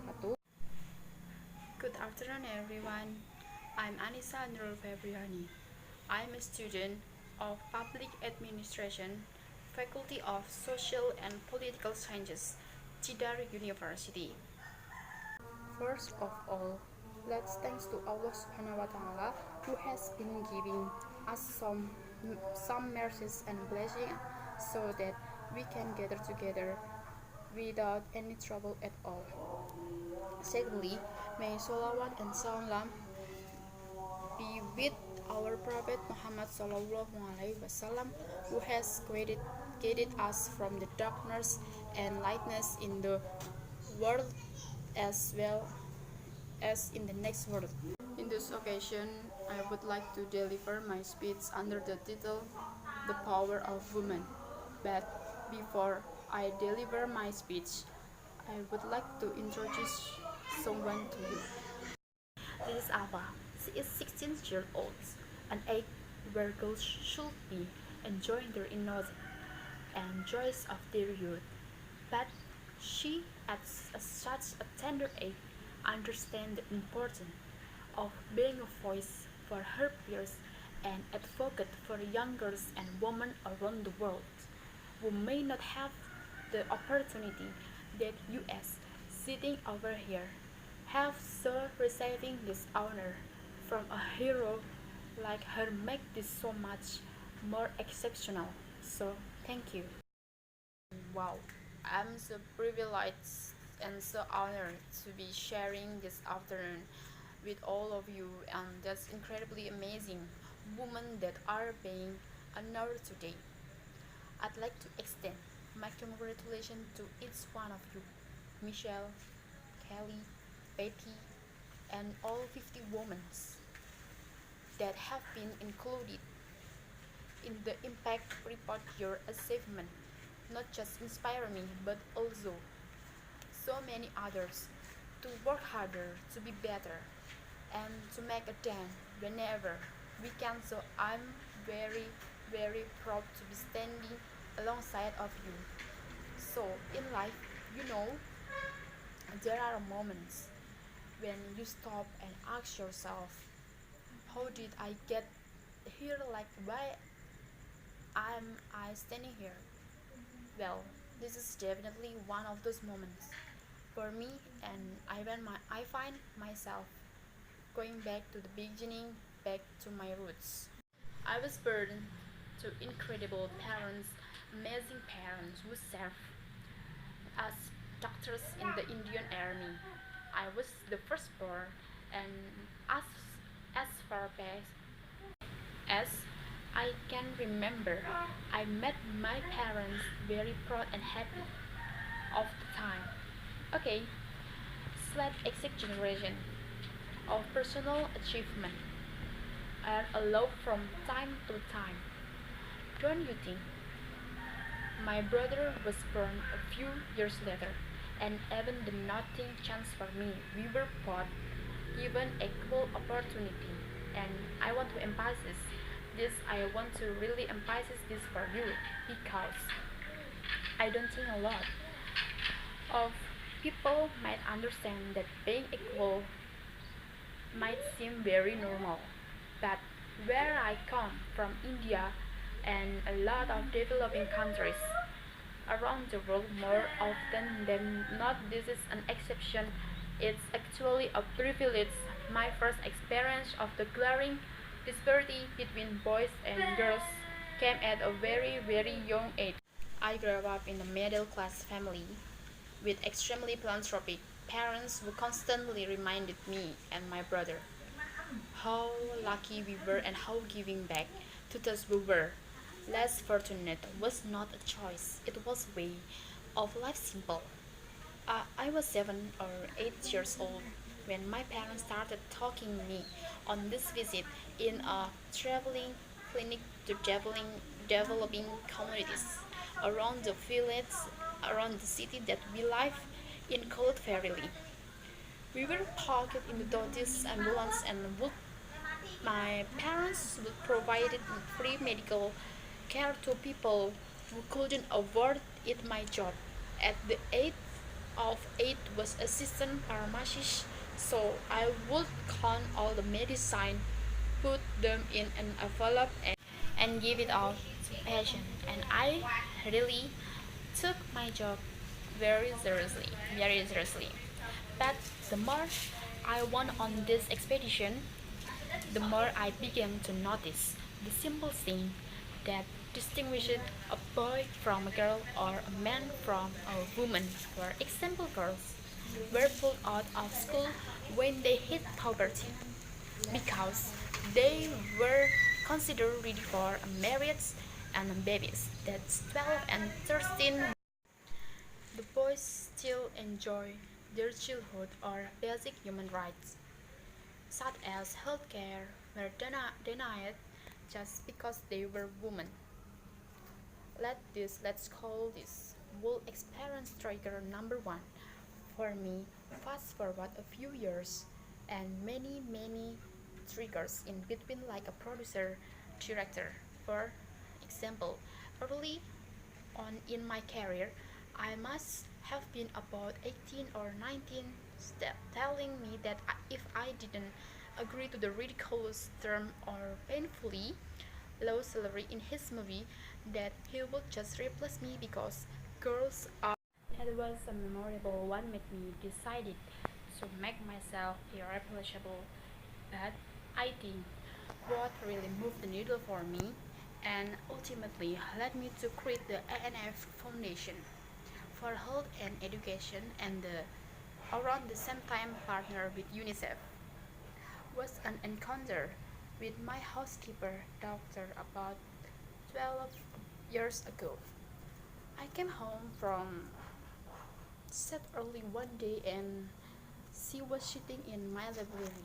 wabarakatuh. Good afternoon everyone. I'm Annisa Nurul Febriyani. I'm a student of Public Administration, Faculty of Social and Political Sciences, Cedar University. First of all, let's thanks to Allah Subhanahu wa Ta'ala who has been giving us some mercies and blessings so that we can gather together without any trouble at all. Secondly, may salawat and salam be with our Prophet Muhammad Sallallahu Alaihi Wasallam, who has guided us from the darkness and lightness in the world as well as in the next world. In this occasion, I would like to deliver my speech under the title The Power of Women. But before I deliver my speech, I would like to introduce someone to you. This is Ava. She is 16 years old, an age where girls should be enjoying their innocence and joys of their youth. But she, at such a tender age, understands the importance of being a voice for her peers and advocate for young girls and women around the world who may not have the opportunity that U.S. sitting over here have, so receiving this honor from a hero like her make this so much more exceptional. So thank you. Wow, I'm so privileged and so honored to be sharing this afternoon with all of you, and that's incredibly amazing women that are being honored today. I'd like to extend my congratulations to each one of you, Michelle, Kelly, Betty, and all 50 women that have been included in the impact report. Your achievement not just inspire me but also so many others to work harder, to be better, and to make a dent whenever we can. So I'm very proud to be standing alongside of you. So in life, you know, there are moments when you stop and ask yourself, how did I get here? Like, why am I standing here? Well, this is definitely one of those moments for me, and I find myself going back to the beginning, back to my roots. I was born to incredible parents, amazing parents who serve as doctors in the Indian Army. I was the firstborn, and as as far back as I can remember, I met my parents very proud and happy of the time. Okay, slight exaggeration of personal achievement are allowed from time to time. Don't you think? My brother was born a few years later, and even the nothing chance for me. We were both given equal opportunity, and I want to emphasize this. I want to really emphasize this for you because I don't think a lot of people might understand that being equal might seem very normal, but where I come from, India, and a lot of developing countries around the world, more often than not, this is an exception. It's actually a privilege. My first experience of the glaring disparity between boys and girls came at a very young age. I grew up in a middle class family with extremely philanthropic parents who constantly reminded me and my brother how lucky we were and how giving back to those who were less fortunate was not a choice, it was a way of life. Simple. I was 7 or 8 years old when my parents started taking me on this visit in a traveling clinic to developing communities around the village, around the city that we live in called Fairly. We were parked in the Dodge's ambulance, and my parents would provide free medical care to people who couldn't afford it. My job at the age of it was assistant pharmacist, so I would count all the medicine, put them in an envelope, and give it out to patient. And I really took my job very seriously, very seriously. But the more I went on this expedition, the more I began to notice the simple thing that distinguished a boy from a girl or a man from a woman. For example, girls were pulled out of school when they hit puberty because they were considered ready for marriage and babies. That's 12 and 13. The boys still enjoy their childhood or basic human rights, such as healthcare, were denied just because they were women. Let's call this wool experience trigger number one. For me, fast forward a few years and many triggers in between, like a producer, director. For example, early on in my career, I must have been about 18 or 19, telling me that if I didn't agree to the ridiculous term or painfully low salary in his movie, that he would just replace me because girls are. That was a memorable one, made me decided to make myself irreplaceable. But I think what really moved the needle for me and ultimately led me to create the ANF Foundation for Health and Education, and around the same time partner with UNICEF, was an encounter with my housekeeper doctor about 12 years ago. I came home from set early one day and she was sitting in my library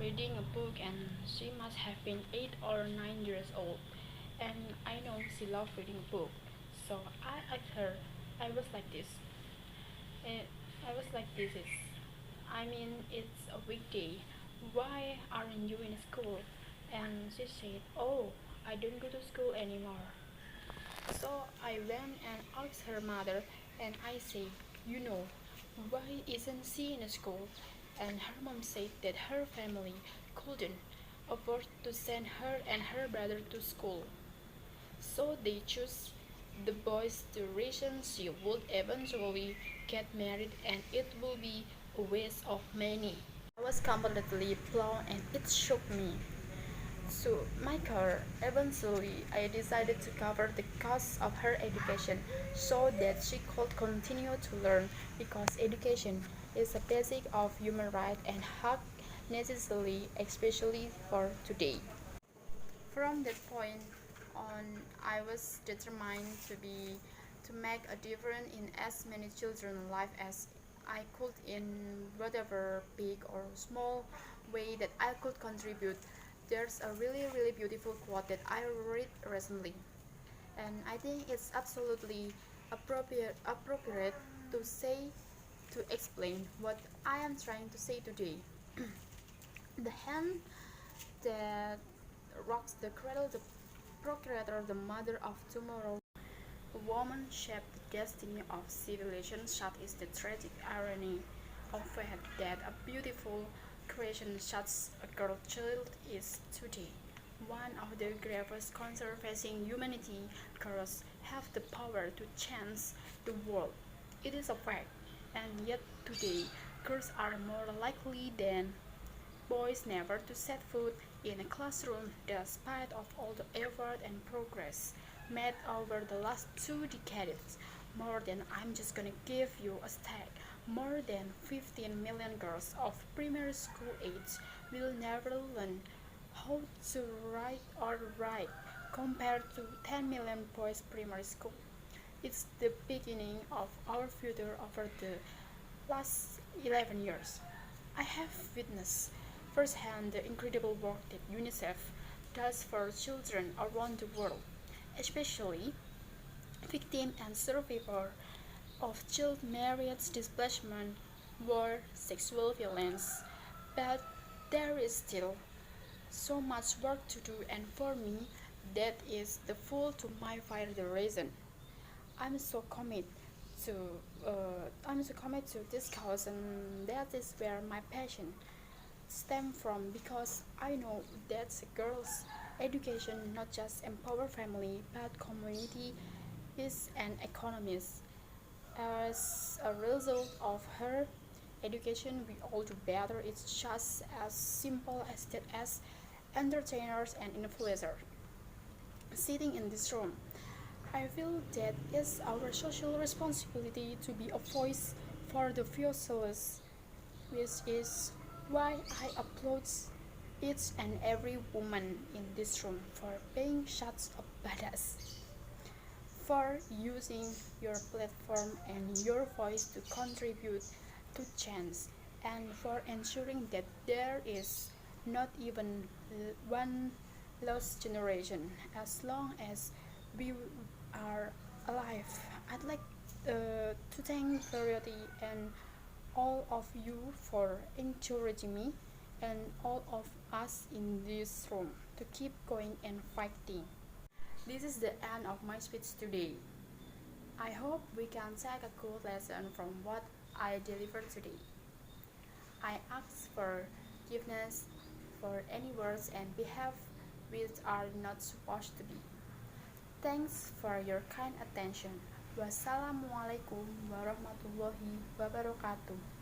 reading a book, and she must have been 8 or 9 years old, and I know she loved reading a book. So I asked her, I was like this. eh, I was like this is I mean, it's a weekday. Why aren't you in school? And she said, oh, I don't go to school anymore. So I went and asked her mother, and I said, you know, why isn't she in school? And her mom said that her family couldn't afford to send her and her brother to school. So they chose the boys to reason she would eventually get married and it will be a waste of money. I was completely blown and it shocked me. So my car, eventually I decided to cover the cost of her education so that she could continue to learn, because education is a basic of human right and hug necessarily, especially for today. From that point on, I was determined to make a difference in as many children's life as I could, in whatever big or small way that I could contribute. There's a really beautiful quote that I read recently, and I think it's absolutely appropriate to say to explain what I am trying to say today. The hand that rocks the cradle, the procreator, the mother of tomorrow. A woman shaped the destiny of civilization. Such is the tragic irony of fate that a beautiful creation such a girl child is today one of the gravest concerns facing humanity. Girls have the power to change the world. It is a fact, and yet today girls are more likely than boys never to set foot in a classroom, despite of all the effort and progress made over the last 2 decades. More than I'm just gonna give you a stat. More than 15 million girls of primary school age will never learn how to write or write, compared to 10 million boys primary school. It's the beginning of our future over the last 11 years. I have witnessed firsthand the incredible work that UNICEF does for children around the world, especially victims and survivors of child marriage, displacement, war, sexual violence. But there is still so much work to do, and for me, that is the fuel to my fire. The reason I'm so committed to I'm so committed to this cause, and that is where my passion stem from, because I know that girls' education not just empower family but community is an economist. As a result of her education, we all do better. It's just as simple as that, as entertainers and influencers sitting in this room. I feel that it's our social responsibility to be a voice for the voiceless, which is why I applaud each and every woman in this room for being such a badass, for using your platform and your voice to contribute to change, and for ensuring that there is not even one lost generation. As long as we are alive, I'd like to thank Variety and all of you for encouraging me and all of us in this room to keep going and fighting. This is the end of my speech today. I hope we can take a good lesson from what I delivered today. I ask for forgiveness for any words and behavior which are not supposed to be. Thanks for your kind attention. Wassalamualaikum warahmatullahi wabarakatuh.